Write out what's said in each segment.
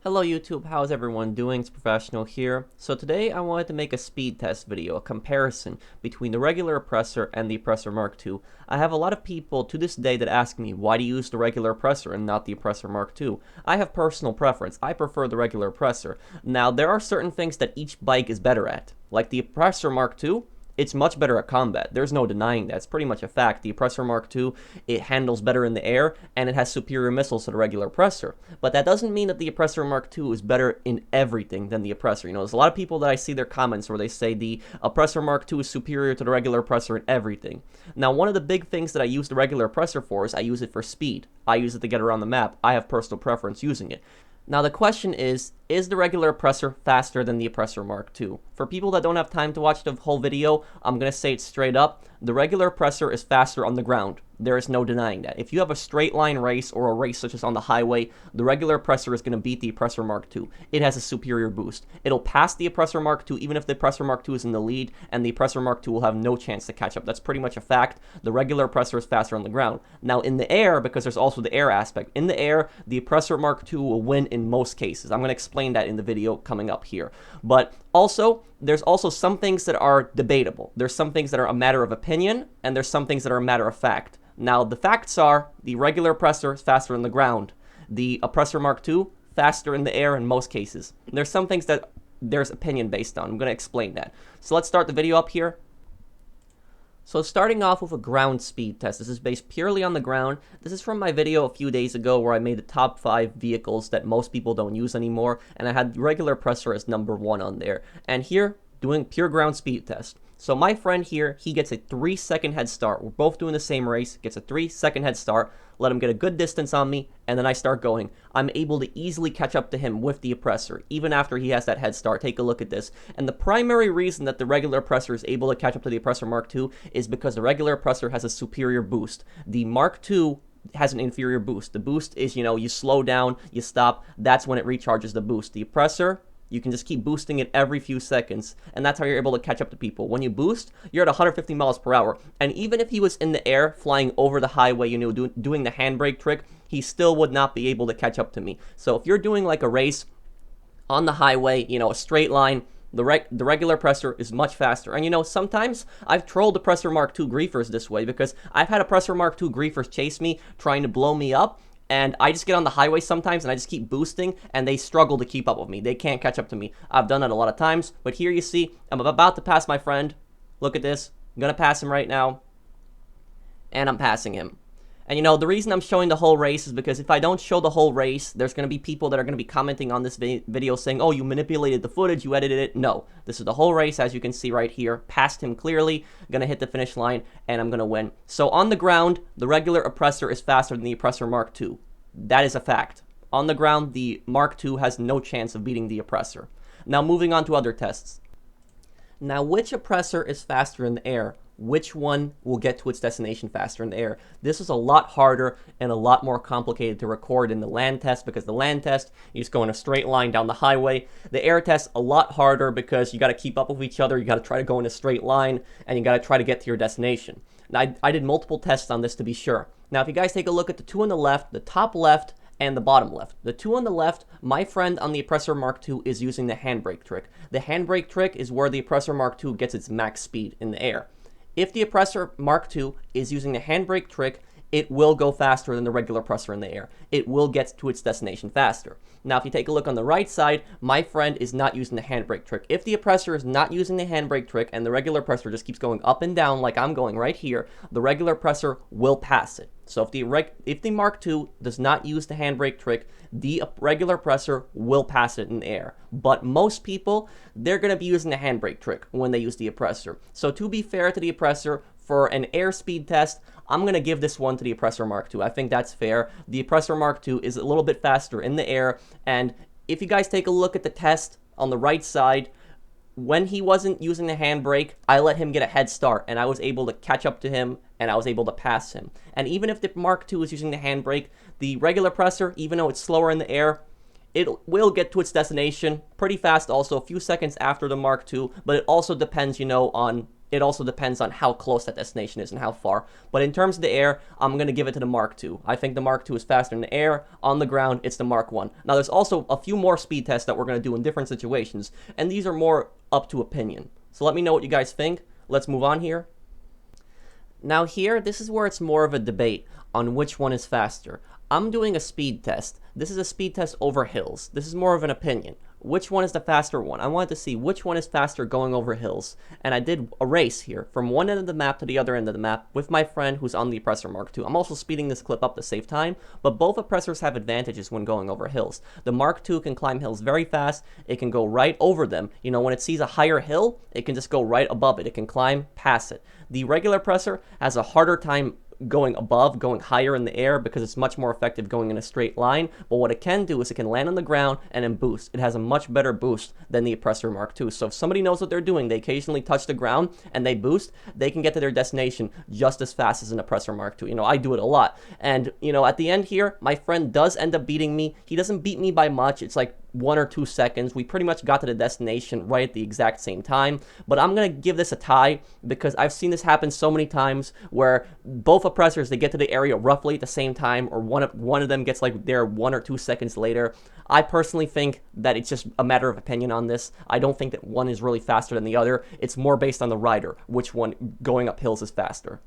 Hello YouTube, how's everyone doing? It's Professional here. So today I wanted to make a speed test video, a comparison between the regular Oppressor and the Oppressor Mark II. I have a lot of people to this day that ask me, why do you use the regular Oppressor and not the Oppressor Mark II? I have personal preference. I prefer the regular Oppressor. Now, there are certain things that each bike is better at. Like the Oppressor Mark II, it's much better at combat. There's no denying that. It's pretty much a fact. The Oppressor Mark II, it handles better in the air, and it has superior missiles to the regular Oppressor. But that doesn't mean that the Oppressor Mark II is better in everything than the Oppressor. You know, there's a lot of people that I see their comments where they say the Oppressor Mark II is superior to the regular Oppressor in everything. Now, one of the big things that I use the regular Oppressor for is I use it for speed. I use it to get around the map. I have personal preference using it. Now the question is the regular Oppressor faster than the Oppressor Mark II? For people that don't have time to watch the whole video, I'm going to say it straight up. The regular Oppressor is faster on the ground. There is no denying that. If you have a straight line race or a race such as on the highway, the regular Oppressor is going to beat the Oppressor Mark II. It has a superior boost. It'll pass the Oppressor Mark II even if the Oppressor Mark II is in the lead, and the Oppressor Mark II will have no chance to catch up. That's pretty much a fact. The regular Oppressor is faster on the ground. Now in the air, because there's also the air aspect, in the air, the Oppressor Mark II will win in most cases. I'm going to explain that in the video coming up here. But also, there's also some things that are debatable. There's some things that are a matter of opinion, and there's some things that are a matter of fact. Now, the facts are, the regular Oppressor is faster on the ground. The Oppressor Mark II, faster in the air in most cases. There's some things that there's opinion based on. I'm going to explain that. So let's start the video up here. So starting off with a ground speed test. This is based purely on the ground. This is from my video a few days ago where I made the top 5 vehicles that most people don't use anymore, and I had regular Oppressor as number 1 on there. And here, doing pure ground speed test. So my friend here, he gets a 3-second head start. We're both doing the same race, gets a 3-second head start, let him get a good distance on me, and then I start going. I'm able to easily catch up to him with the Oppressor, even after he has that head start. Take a look at this. And the primary reason that the regular Oppressor is able to catch up to the Oppressor Mark II is because the regular Oppressor has a superior boost. The Mark II has an inferior boost. The boost is, you slow down, you stop, that's when it recharges the boost. The Oppressor, you can just keep boosting it every few seconds, and that's how you're able to catch up to people. When you boost, you're at 150 miles per hour, and even if he was in the air, flying over the highway, doing the handbrake trick, he still would not be able to catch up to me. So if you're doing like a race on the highway, a straight line, the regular Oppressor is much faster. And sometimes I've trolled Oppressor Mark II griefers this way, because I've had Oppressor Mark II griefers chase me, trying to blow me up, and I just get on the highway sometimes and I just keep boosting, and they struggle to keep up with me. They can't catch up to me. I've done that a lot of times, but here you see, I'm about to pass my friend. Look at this. I'm going to pass him right now, and I'm passing him. And the reason I'm showing the whole race is because if I don't show the whole race, there's going to be people that are going to be commenting on this video saying, oh, you manipulated the footage, you edited it. No, this is the whole race, as you can see right here. Passed him clearly, going to hit the finish line, and I'm going to win. So on the ground, the regular Oppressor is faster than the Oppressor Mark II. That is a fact. On the ground, the Mark II has no chance of beating the Oppressor. Now moving on to other tests. Now, which Oppressor is faster in the air? Which one will get to its destination faster in the air? This is a lot harder and a lot more complicated to record in the land test, because the land test, you just go in a straight line down the highway. The air test, a lot harder because you got to keep up with each other. You got to try to go in a straight line, and you got to try to get to your destination. Now, I did multiple tests on this to be sure. Now, if you guys take a look at the 2 on the left, the top left, and the bottom left. The 2 on the left, my friend on the Oppressor Mark II is using the handbrake trick. The handbrake trick is where the Oppressor Mark II gets its max speed in the air. If the Oppressor Mark II is using the handbrake trick, it will go faster than the regular Oppressor in the air. It will get to its destination faster. Now, if you take a look on the right side, my friend is not using the handbrake trick. If the Oppressor is not using the handbrake trick and the regular Oppressor just keeps going up and down like I'm going right here, the regular Oppressor will pass it. So if the Mark II does not use the handbrake trick, the regular Oppressor will pass it in the air. But most people, they're going to be using the handbrake trick when they use the Oppressor. So to be fair to the Oppressor, for an airspeed test, I'm going to give this one to the Oppressor Mark II. I think that's fair. The Oppressor Mark II is a little bit faster in the air, and if you guys take a look at the test on the right side, when he wasn't using the handbrake, I let him get a head start, and I was able to catch up to him, and I was able to pass him. And even if the Mark II is using the handbrake, the regular Oppressor, even though it's slower in the air, it will get to its destination pretty fast also, a few seconds after the Mark II, but it also depends, on it also depends on how close that destination is and how far. But in terms of the air, I'm going to give it to the Mark II. I think the Mark II is faster in the air. On the ground, it's the Mark I. Now, there's also a few more speed tests that we're going to do in different situations, and these are more up to opinion. So let me know what you guys think. Let's move on here. Now here, this is where it's more of a debate on which one is faster. I'm doing a speed test. This is a speed test over hills. This is more of an opinion. Which one is the faster one? I wanted to see which one is faster going over hills. And I did a race here from one end of the map to the other end of the map with my friend who's on the Oppressor Mark II. I'm also speeding this clip up to save time, but both Oppressors have advantages when going over hills. The Mark II can climb hills very fast. It can go right over them. You know, when it sees a higher hill, it can just go right above it. It can climb past it. The regular Oppressor has a harder time going above, going higher in the air, because it's much more effective going in a straight line. But what it can do is it can land on the ground and then boost. It has a much better boost than the Oppressor Mark II. So if somebody knows what they're doing, they occasionally touch the ground and they boost, they can get to their destination just as fast as an Oppressor Mark II. You know, I do it a lot. And, you know, at the end here, my friend does end up beating me. He doesn't beat me by much. It's like 1 or 2 seconds. We pretty much got to the destination right at the exact same time. But I'm going to give this a tie because I've seen this happen so many times where both Oppressors, they get to the area roughly at the same time, or one of them gets like there 1 or 2 seconds later. I personally think that it's just a matter of opinion on this. I don't think that one is really faster than the other. It's more based on the rider, which one going up hills is faster.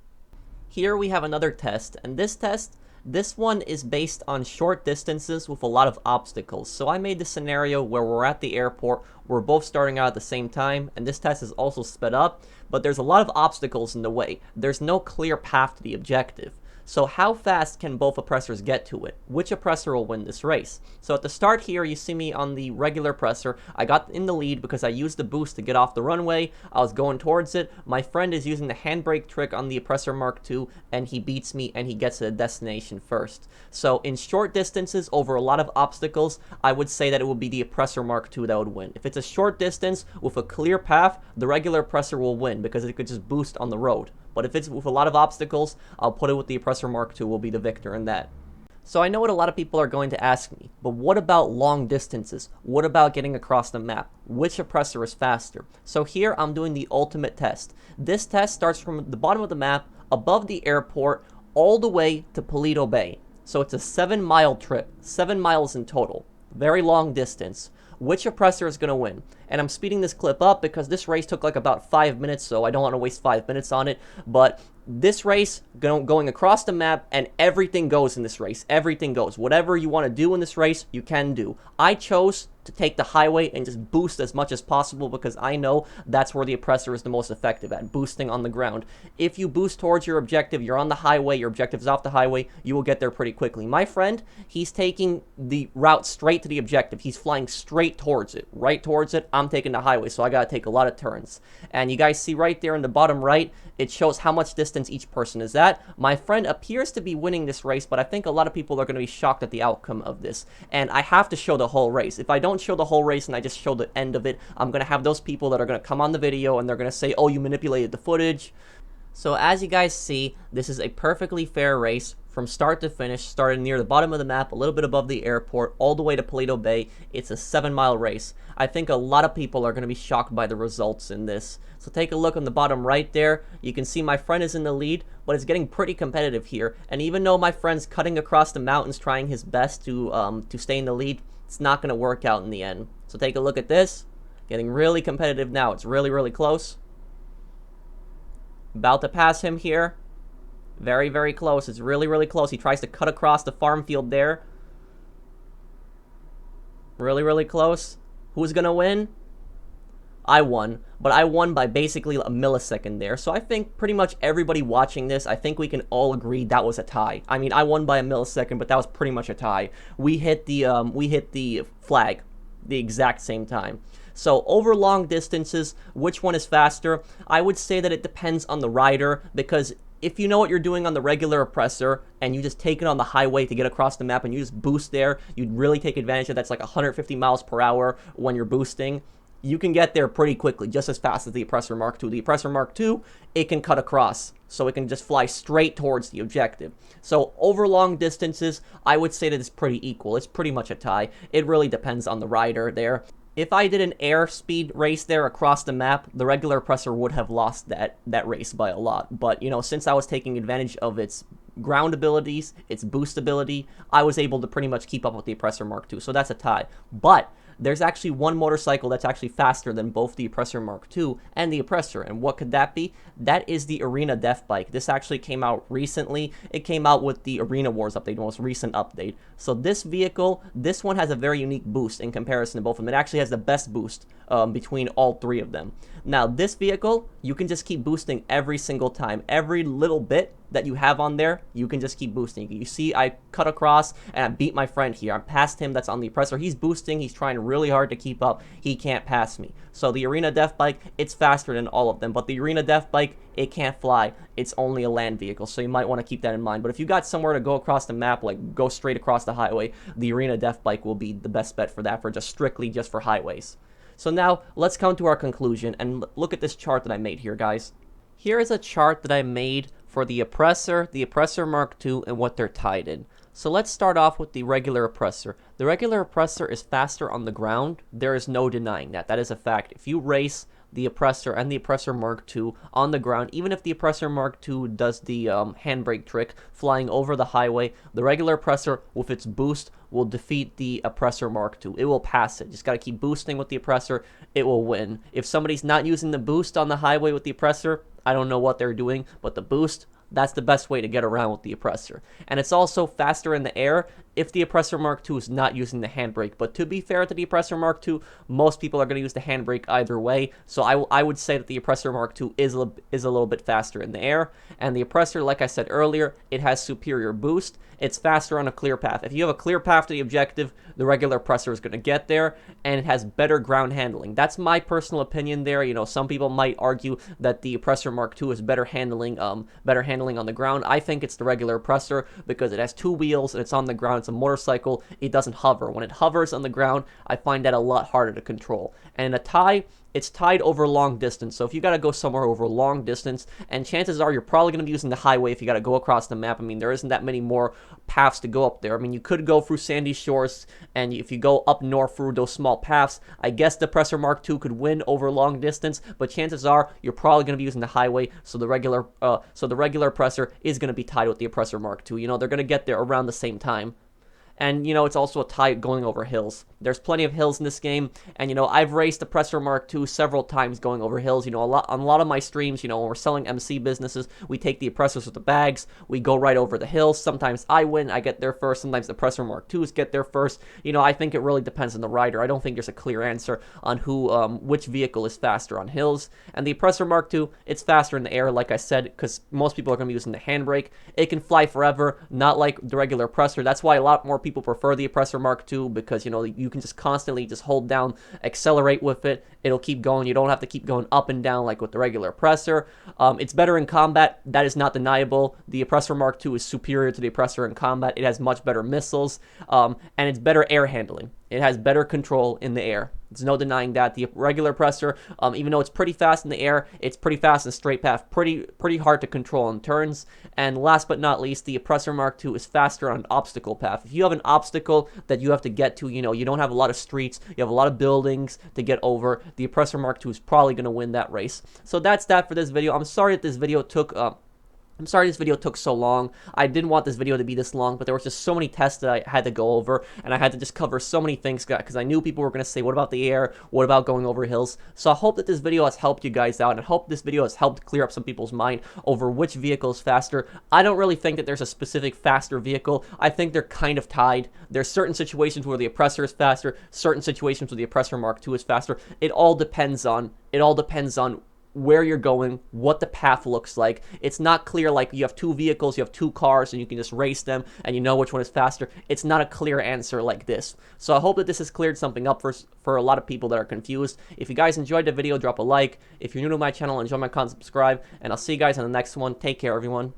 Here we have another test, and this one is based on short distances with a lot of obstacles. So I made the scenario where we're at the airport, we're both starting out at the same time, and this test is also sped up, but there's a lot of obstacles in the way. There's no clear path to the objective. So how fast can both Oppressors get to it? Which Oppressor will win this race? So at the start here, you see me on the regular Oppressor. I got in the lead because I used the boost to get off the runway. I was going towards it. My friend is using the handbrake trick on the Oppressor Mark II, and he beats me and he gets to the destination first. So in short distances over a lot of obstacles, I would say that it would be the Oppressor Mark II that would win. If it's a short distance with a clear path, the regular Oppressor will win because it could just boost on the road. But if it's with a lot of obstacles, I'll put it with the Oppressor Mark II will be the victor in that. So I know what a lot of people are going to ask me, but what about long distances? What about getting across the map? Which Oppressor is faster? So here I'm doing the ultimate test. This test starts from the bottom of the map, above the airport, all the way to Paleto Bay. So it's a 7-mile trip, 7 miles in total. Very long distance. Which Oppressor is going to win? And I'm speeding this clip up because this race took like about 5 minutes, so I don't want to waste 5 minutes on it. But this race, going across the map, and everything goes in this race. Everything goes. Whatever you want to do in this race, you can do. I chose to take the highway and just boost as much as possible because I know that's where the Oppressor is the most effective at, boosting on the ground. If you boost towards your objective, you're on the highway, your objective is off the highway, you will get there pretty quickly. My friend, he's taking the route straight to the objective. He's flying straight towards it, right towards it. I'm taking the highway, so I gotta take a lot of turns. And you guys see right there in the bottom right, it shows how much distance each person is at. My friend appears to be winning this race, but I think a lot of people are going to be shocked at the outcome of this. And I have to show the whole race. If I don't show the whole race and I just show the end of it, I'm going to have those people that are going to come on the video and they're going to say, oh, you manipulated the footage. So as you guys see, this is a perfectly fair race from start to finish, starting near the bottom of the map, a little bit above the airport, all the way to Paleto Bay. It's a 7-mile race. I think a lot of people are going to be shocked by the results in this. So take a look on the bottom right there. You can see my friend is in the lead, but it's getting pretty competitive here. And even though my friend's cutting across the mountains, trying his best to stay in the lead, it's not going to work out in the end. So take a look at this. Getting really competitive now. It's really, really close. About to pass him here. Very, very close. It's really, really close. He tries to cut across the farm field there. Really, really close. Who's going to win? I won. But I won by basically a millisecond there. So I think pretty much everybody watching this, I think we can all agree that was a tie. I mean, I won by a millisecond, but that was pretty much a tie. We hit the flag the exact same time. So over long distances, which one is faster? I would say that it depends on the rider, because if you know what you're doing on the regular Oppressor and you just take it on the highway to get across the map and you just boost there, you'd really take advantage of that's like 150 miles per hour when you're boosting. You can get there pretty quickly, just as fast as the Oppressor Mark II. The Oppressor Mark II, it can cut across, so it can just fly straight towards the objective. So over long distances, I would say that it's pretty equal. It's pretty much a tie. It really depends on the rider there. If I did an airspeed race there across the map, the regular Oppressor would have lost that race by a lot. But, since I was taking advantage of its ground abilities, its boost ability, I was able to pretty much keep up with the Oppressor Mark II. So that's a tie. But there's actually one motorcycle that's actually faster than both the Oppressor Mark II and the Oppressor. And what could that be? That is the Arena Death Bike. This actually came out recently. It came out with the Arena Wars update, the most recent update. So this vehicle, this one has a very unique boost in comparison to both of them. It actually has the best boost between all three of them. Now, this vehicle, you can just keep boosting every single time. Every little bit that you have on there, you can just keep boosting. You see, I cut across and I beat my friend here. I'm past him, that's on the Oppressor. He's boosting, he's trying really hard to keep up. He can't pass me. So the Arena Death Bike, it's faster than all of them. But the Arena Death Bike, it can't fly. It's only a land vehicle, so you might want to keep that in mind. But if you got somewhere to go across the map, like go straight across the highway, the Arena Death Bike will be the best bet for that, for just strictly just for highways. So now, let's come to our conclusion, and look at this chart that I made here, guys. Here is a chart that I made for the Oppressor Mark II, and what they're tied in. So let's start off with the regular Oppressor. The regular Oppressor is faster on the ground. There is no denying that. That is a fact. If you race the Oppressor and the Oppressor Mark II on the ground, even if the Oppressor Mark II does the handbrake trick, flying over the highway, the regular Oppressor, with its boost, will defeat the Oppressor Mark II. It will pass it. Just got to keep boosting with the Oppressor. It will win. If somebody's not using the boost on the highway with the Oppressor, I don't know what they're doing, but the boost, that's the best way to get around with the Oppressor. And it's also faster in the air if the Oppressor Mark II is not using the handbrake. But to be fair to the Oppressor Mark II, most people are going to use the handbrake either way. So I would say that the Oppressor Mark II is a little bit faster in the air. And the Oppressor, like I said earlier, it has superior boost. It's faster on a clear path. If you have a clear path to the objective, the regular Oppressor is going to get there, and it has better ground handling. That's my personal opinion there. Some people might argue that the Oppressor Mark II is better handling on the ground. I think it's the regular Oppressor because it has two wheels and it's on the ground. It's a motorcycle. It doesn't hover. When it hovers on the ground, I find that a lot harder to control. And in a tie, it's tied over long distance. So if you got to go somewhere over long distance, and chances are you're probably going to be using the highway if you got to go across the map. I mean, there isn't that many more paths to go up there. I mean, you could go through Sandy Shores, and if you go up north through those small paths, I guess the Oppressor Mark II could win over long distance, but chances are you're probably going to be using the highway, so the regular Oppressor is going to be tied with the Oppressor Mark II. They're going to get there around the same time. And, it's also a tie going over hills. There's plenty of hills in this game, and, I've raced Oppressor Mark II several times going over hills. On a lot of my streams, when we're selling MC businesses, we take the Oppressors with the bags, we go right over the hills. Sometimes I win, I get there first. Sometimes the Oppressor Mark IIs get there first. I think it really depends on the rider. I don't think there's a clear answer on which vehicle is faster on hills. And the Oppressor Mark II, it's faster in the air, like I said, because most people are going to be using the handbrake. It can fly forever, not like the regular Oppressor. That's why a lot more people prefer the Oppressor Mark II, because you can just constantly just hold down, accelerate with it. It'll keep going. You don't have to keep going up and down like with the regular Oppressor. It's better in combat. That is not deniable. The Oppressor Mark II is superior to the Oppressor in combat. It has much better missiles, and it's better air handling. It has better control in the air. There's no denying that. The regular Oppressor, even though it's pretty fast in the air, it's pretty fast in a straight path, pretty hard to control in turns. And last but not least, the Oppressor Mark II is faster on an obstacle path. If you have an obstacle that you have to get to, you don't have a lot of streets, you have a lot of buildings to get over, the Oppressor Mark II is probably going to win that race. So that's that for this video. I'm sorry that this video took so long. I didn't want this video to be this long, but there was just so many tests that I had to go over, and I had to just cover so many things because I knew people were going to say, what about the air? What about going over hills? So I hope that this video has helped you guys out, and I hope this video has helped clear up some people's mind over which vehicle is faster. I don't really think that there's a specific faster vehicle. I think they're kind of tied. There's certain situations where the Oppressor is faster, certain situations where the Oppressor Mark II is faster. It all depends on where you're going, what the path looks like. It's not clear like you have two vehicles, you have two cars, and you can just race them, and you know which one is faster. It's not a clear answer like this. So I hope that this has cleared something up for a lot of people that are confused. If you guys enjoyed the video, drop a like. If you're new to my channel, enjoy my content, subscribe, and I'll see you guys on the next one. Take care, everyone.